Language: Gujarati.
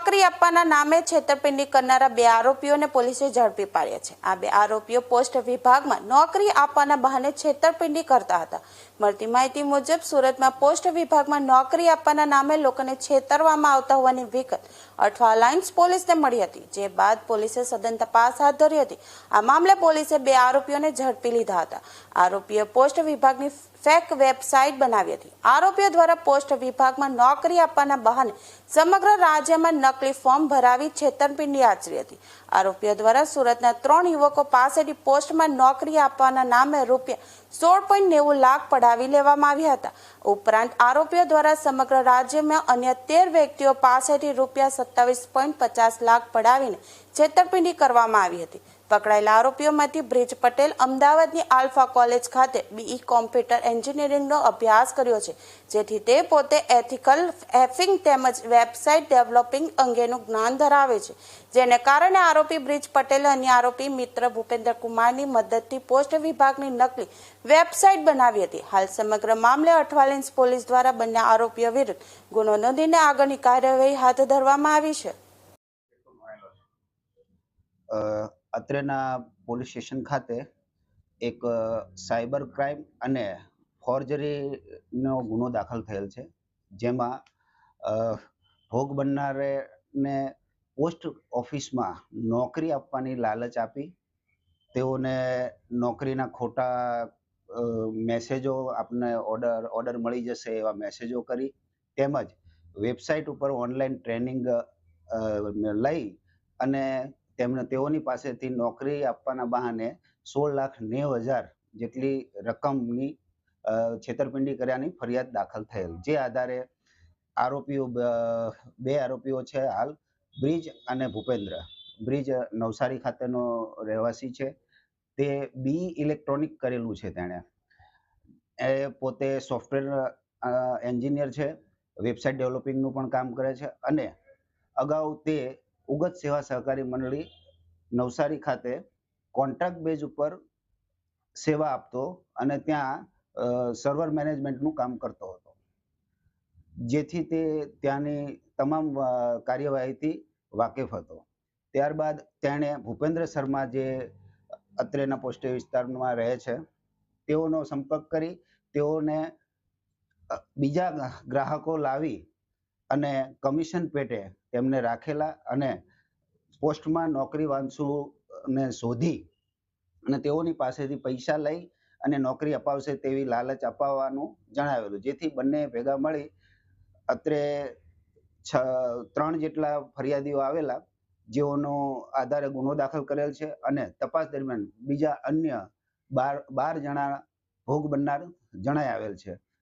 નોકરી આપવાના નામે છેતરપિંડી કરનારા 2 આરોપીઓને પોલીસે ઝડપી પાડ્યા છે। આ 2 આરોપીઓ પોસ્ટ વિભાગમાં નોકરી આપવાના બહાને છેતરપિંડી કરતા હતા। મળતી માહિતી મુજબ સુરતમાં પોસ્ટ વિભાગમાં નોકરી આપવાના નામે લોકોને છેતરવામાં આવતા હોવાની વિગત અઠવા લાઇન્સ પોલીસને મળી હતી, જે બાદ પોલીસે સઘન તપાસ હાથ ધરી હતી। આ મામલે પોલીસે 2 આરોપીઓને ઝડપી લીધા હતા। આરોપીઓ પોસ્ટ વિભાગની ફેક વેબસાઇટ બનાવી હતી। આરોપીઓ દ્વારા પોસ્ટ વિભાગમાં નોકરી આપવાના બહાને સમગ્ર રાજ્યમાં નકલી ફોર્મ ભરાવી છેતરપિંડી આચરી હતી। આરોપીઓ દ્વારા સુરતના 3 યુવકો પાસેથી પોસ્ટમાં નોકરી આપવાના નામે રૂપિયા 16.90 લાખ પડાવી લેવામાં આવ્યા હતા। ઉપરાંત આરોપીઓ દ્વારા સમગ્ર રાજ્યમાં અન્ય 13 વ્યક્તિઓ પાસેથી રૂપિયા 27.50 લાખ પડાવીને છેતરપિંડી કરવામાં આવી હતી। પકડાયેલા આરોપીઓમાંથી બ્રિજ પટેલ અમદાવાદની આલ્ફા કોલેજ ખાતે BE કોમ્પ્યુટર એન્જિનિયરિંગનો અભ્યાસ કર્યો છે, જેથી તે પોતે એથિકલ હેકિંગ તેમજ વેબસાઇટ ડેવલપિંગ અંગેનું જ્ઞાન ધરાવે છે, જેને કારણે આરોપી બ્રિજ પટેલ અને આરોપી મિત્ર ભૂપેન્દ્ર કુમારની મદદથી પોસ્ટ વિભાગની નકલી વેબસાઇટ બનાવી હતી। હાલ સમગ્ર મામલે અઠવા લાઇન્સ પોલીસ દ્વારા બંને આરોપીઓ વિરુદ્ધ ગુનો નોંધીને આગળની કાર્યવાહી હાથ ધરવામાં આવી છે। અત્રેના પોલીસ સ્ટેશન ખાતે એક સાયબર ક્રાઇમ અને ફોર્જરીનો ગુનો દાખલ થયેલ છે, જેમાં ભોગ બનનારને પોસ્ટ ઓફિસમાં નોકરી આપવાની લાલચ આપી તેઓને નોકરીના ખોટા મેસેજો આપને ઓર્ડર મળી જશે એવા મેસેજો કરી તેમજ વેબસાઇટ ઉપર ઓનલાઈન ટ્રેનિંગ લઈ અને તેઓની પાસેથી નોકરી આપવાના બહાને 16,90,000 જેટલી રકમની છેતરપિંડી કર્યાની ફરિયાદ દાખલ થયેલ, જે આધારે આરોપીઓ 2 આરોપીઓ છે હાલ બ્રિજ અને ભૂપેન્દ્ર। બ્રિજ નવસારી ખાતેનો રહેવાસી છે, તે BE ઇલેક્ટ્રોનિક કરેલું છે, તેણે પોતે સોફ્ટવેર એન્જિનિયર છે, વેબસાઇટ ડેવલપિંગનું પણ કામ કરે છે અને અગાઉ તે ઉગત સેવા સહકારી મંડળી નવસારી ખાતે કોન્ટ્રાક્ટ બેઝ ઉપર સેવા આપતો અને ત્યાં સર્વર મેનેજમેન્ટનું કામ કરતો હતો, જેથી તે ત્યાંની તમામ કાર્યવાહીથી વાકેફ હતો। ત્યારબાદ તેણે ભૂપેન્દ્ર શર્મા, જે અત્રેના પોસ્ટ વિસ્તારમાં રહે છે, તેઓનો સંપર્ક કરી તેઓને બીજા ગ્રાહકો લાવી અને કમિશન પેટે તેમને રાખેલા અને પોસ્ટમાં નોકરી વાંચુને શોધી અને તેઓની પાસેથી પૈસા લઈ અને નોકરી અપાવશે તેવી લાલચ અપાવવાનું જણાવેલું, જેથી બંને ભેગા મળી અત્રે 3 જેટલા ફરિયાદીઓ આવેલા, જેઓનો આધારે ગુનો દાખલ કરેલ છે અને તપાસ દરમિયાન બીજા અન્ય 12 જણા ભોગ બનનાર જણાઈ આવેલ છે।